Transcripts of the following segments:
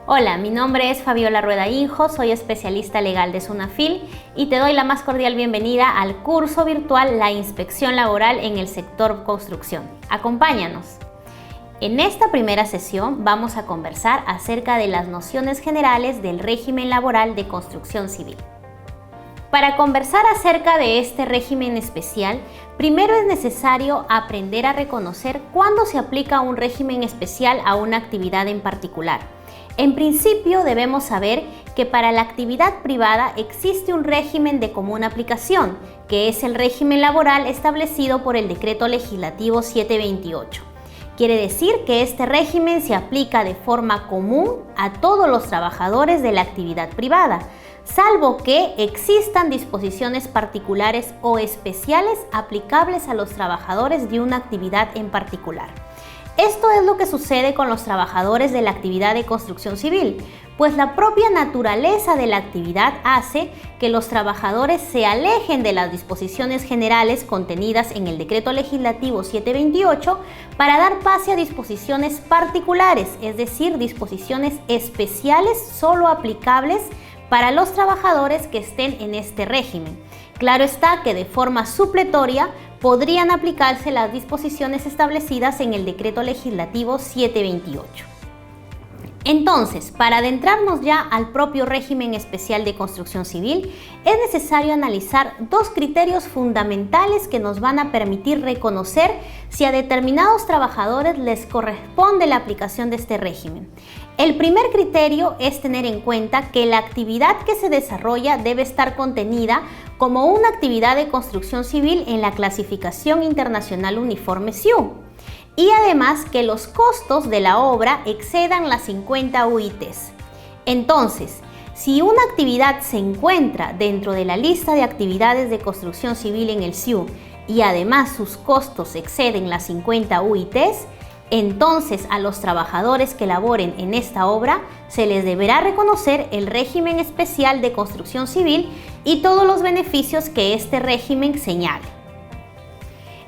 Hola, mi nombre es Fabiola Rueda Injo, soy especialista legal de SUNAFIL y te doy la más cordial bienvenida al curso virtual La Inspección Laboral en el sector construcción. Acompáñanos. En esta primera sesión vamos a conversar acerca de las nociones generales del régimen laboral de construcción civil. Para conversar acerca de este régimen especial, primero es necesario aprender a reconocer cuándo se aplica un régimen especial a una actividad en particular. En principio debemos saber que para la actividad privada existe un régimen de común aplicación, que es el régimen laboral establecido por el Decreto Legislativo 728. Quiere decir que este régimen se aplica de forma común a todos los trabajadores de la actividad privada, salvo que existan disposiciones particulares o especiales aplicables a los trabajadores de una actividad en particular. Esto es lo que sucede con los trabajadores de la actividad de construcción civil, pues la propia naturaleza de la actividad hace que los trabajadores se alejen de las disposiciones generales contenidas en el Decreto Legislativo 728 para dar pase a disposiciones particulares, es decir, disposiciones especiales solo aplicables para los trabajadores que estén en este régimen. Claro está que de forma supletoria podrían aplicarse las disposiciones establecidas en el Decreto Legislativo 728. Entonces, para adentrarnos ya al propio régimen especial de construcción civil, es necesario analizar dos criterios fundamentales que nos van a permitir reconocer si a determinados trabajadores les corresponde la aplicación de este régimen. El primer criterio es tener en cuenta que la actividad que se desarrolla debe estar contenida como una actividad de construcción civil en la clasificación internacional uniforme SIU. Y además que los costos de la obra excedan las 50 UITs. Entonces, si una actividad se encuentra dentro de la lista de actividades de construcción civil en el SIU y además sus costos exceden las 50 UITs, entonces a los trabajadores que laboren en esta obra se les deberá reconocer el régimen especial de construcción civil y todos los beneficios que este régimen señale.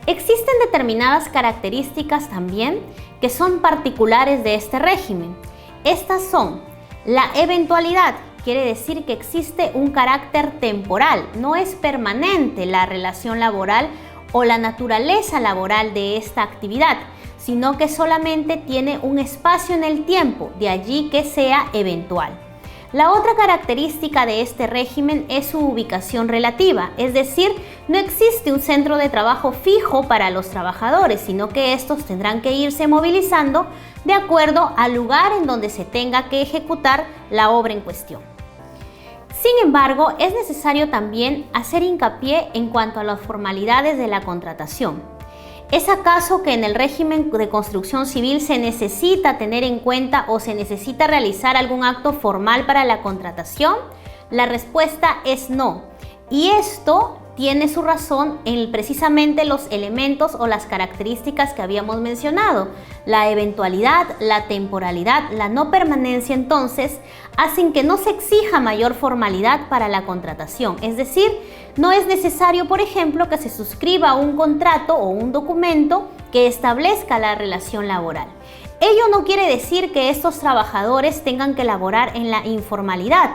Existen determinadas características también que son particulares de este régimen. Estas son la eventualidad, quiere decir que existe un carácter temporal, no es permanente la relación laboral o la naturaleza laboral de esta actividad, sino que solamente tiene un espacio en el tiempo, de allí que sea eventual. La otra característica de este régimen es su ubicación relativa, es decir, no existe un centro de trabajo fijo para los trabajadores, sino que estos tendrán que irse movilizando de acuerdo al lugar en donde se tenga que ejecutar la obra en cuestión. Sin embargo, es necesario también hacer hincapié en cuanto a las formalidades de la contratación. ¿Es acaso que en el régimen de construcción civil se necesita tener en cuenta o se necesita realizar algún acto formal para la contratación? La respuesta es no. Y esto tiene su razón en precisamente los elementos o las características que habíamos mencionado. La eventualidad, la temporalidad, la no permanencia entonces hacen que no se exija mayor formalidad para la contratación. Es decir, no es necesario, por ejemplo, que se suscriba un contrato o un documento que establezca la relación laboral. Ello no quiere decir que estos trabajadores tengan que laborar en la informalidad,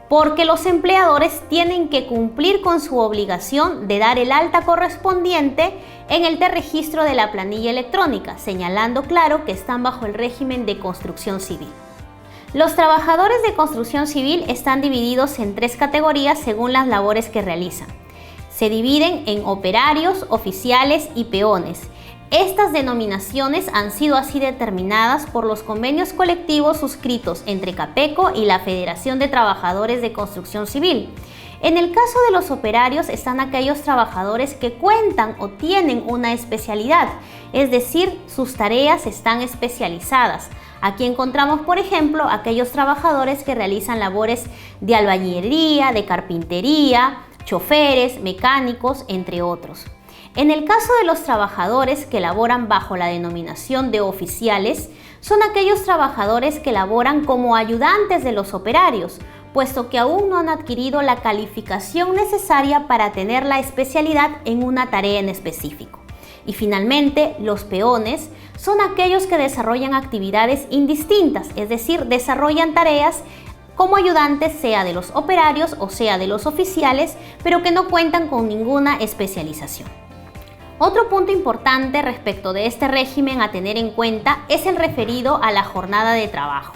porque los empleadores tienen que cumplir con su obligación de dar el alta correspondiente en el registro de la planilla electrónica, señalando claro que están bajo el régimen de construcción civil. Los trabajadores de construcción civil están divididos en tres categorías según las labores que realizan. Se dividen en operarios, oficiales y peones. Estas denominaciones han sido así determinadas por los convenios colectivos suscritos entre CAPECO y la Federación de Trabajadores de Construcción Civil. En el caso de los operarios están aquellos trabajadores que cuentan o tienen una especialidad, es decir, sus tareas están especializadas. Aquí encontramos, por ejemplo, aquellos trabajadores que realizan labores de albañilería, de carpintería, choferes, mecánicos, entre otros. En el caso de los trabajadores que laboran bajo la denominación de oficiales, son aquellos trabajadores que laboran como ayudantes de los operarios, puesto que aún no han adquirido la calificación necesaria para tener la especialidad en una tarea en específico. Y finalmente, los peones son aquellos que desarrollan actividades indistintas, es decir, desarrollan tareas como ayudantes, sea de los operarios o sea de los oficiales, pero que no cuentan con ninguna especialización. Otro punto importante respecto de este régimen a tener en cuenta es el referido a la jornada de trabajo.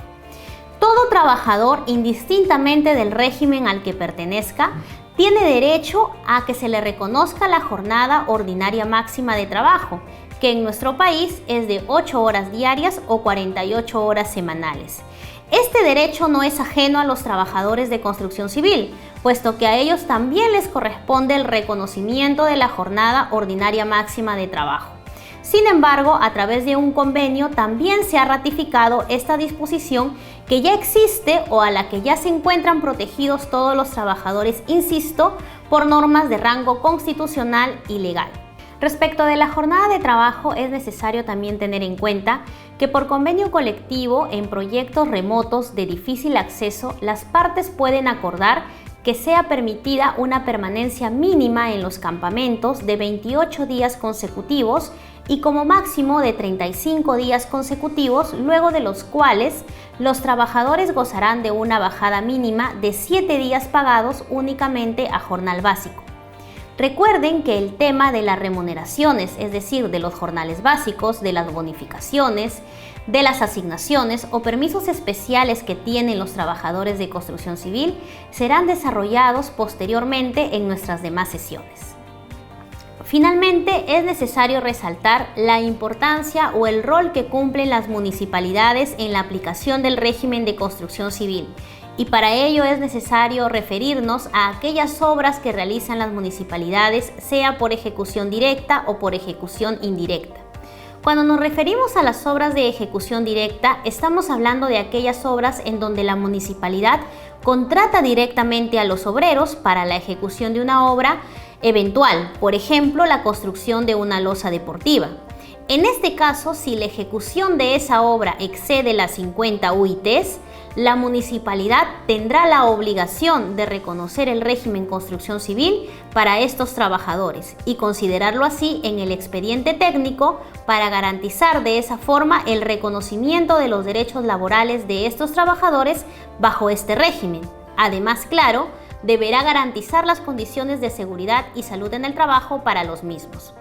Todo trabajador, indistintamente del régimen al que pertenezca, tiene derecho a que se le reconozca la jornada ordinaria máxima de trabajo, que en nuestro país es de 8 horas diarias o 48 horas semanales. Este derecho no es ajeno a los trabajadores de construcción civil, puesto que a ellos también les corresponde el reconocimiento de la jornada ordinaria máxima de trabajo. Sin embargo, a través de un convenio también se ha ratificado esta disposición que ya existe o a la que ya se encuentran protegidos todos los trabajadores, insisto, por normas de rango constitucional y legal. Respecto de la jornada de trabajo, es necesario también tener en cuenta que por convenio colectivo en proyectos remotos de difícil acceso, las partes pueden acordar que sea permitida una permanencia mínima en los campamentos de 28 días consecutivos y como máximo de 35 días consecutivos, luego de los cuales los trabajadores gozarán de una bajada mínima de 7 días pagados únicamente a jornal básico. Recuerden que el tema de las remuneraciones, es decir, de los jornales básicos, de las bonificaciones, de las asignaciones o permisos especiales que tienen los trabajadores de construcción civil, serán desarrollados posteriormente en nuestras demás sesiones. Finalmente, es necesario resaltar la importancia o el rol que cumplen las municipalidades en la aplicación del régimen de construcción civil. Y para ello es necesario referirnos a aquellas obras que realizan las municipalidades, sea por ejecución directa o por ejecución indirecta. Cuando nos referimos a las obras de ejecución directa, estamos hablando de aquellas obras en donde la municipalidad contrata directamente a los obreros para la ejecución de una obra eventual, por ejemplo, la construcción de una losa deportiva. En este caso, si la ejecución de esa obra excede las 50 UITs, la municipalidad tendrá la obligación de reconocer el régimen construcción civil para estos trabajadores y considerarlo así en el expediente técnico para garantizar de esa forma el reconocimiento de los derechos laborales de estos trabajadores bajo este régimen. Además, claro, deberá garantizar las condiciones de seguridad y salud en el trabajo para los mismos.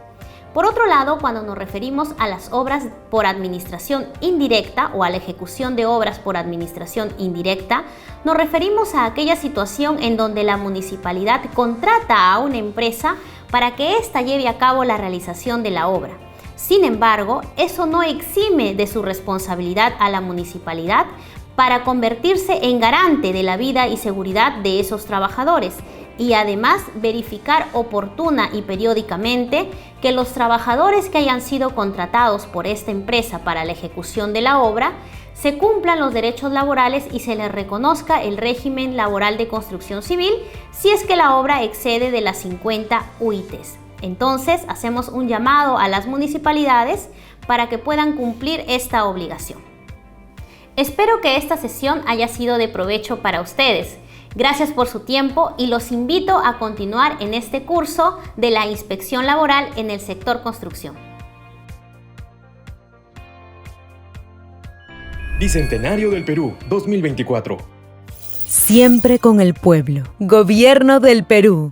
Por otro lado, cuando nos referimos a las obras por administración indirecta o a la ejecución de obras por administración indirecta, nos referimos a aquella situación en donde la municipalidad contrata a una empresa para que ésta lleve a cabo la realización de la obra. Sin embargo, eso no exime de su responsabilidad a la municipalidad para convertirse en garante de la vida y seguridad de esos trabajadores y además verificar oportuna y periódicamente que los trabajadores que hayan sido contratados por esta empresa para la ejecución de la obra se cumplan los derechos laborales y se les reconozca el régimen laboral de construcción civil si es que la obra excede de las 50 UITs. Entonces, hacemos un llamado a las municipalidades para que puedan cumplir esta obligación. Espero que esta sesión haya sido de provecho para ustedes. Gracias por su tiempo y los invito a continuar en este curso de la inspección laboral en el sector construcción. Bicentenario del Perú 2024. Siempre con el pueblo. Gobierno del Perú.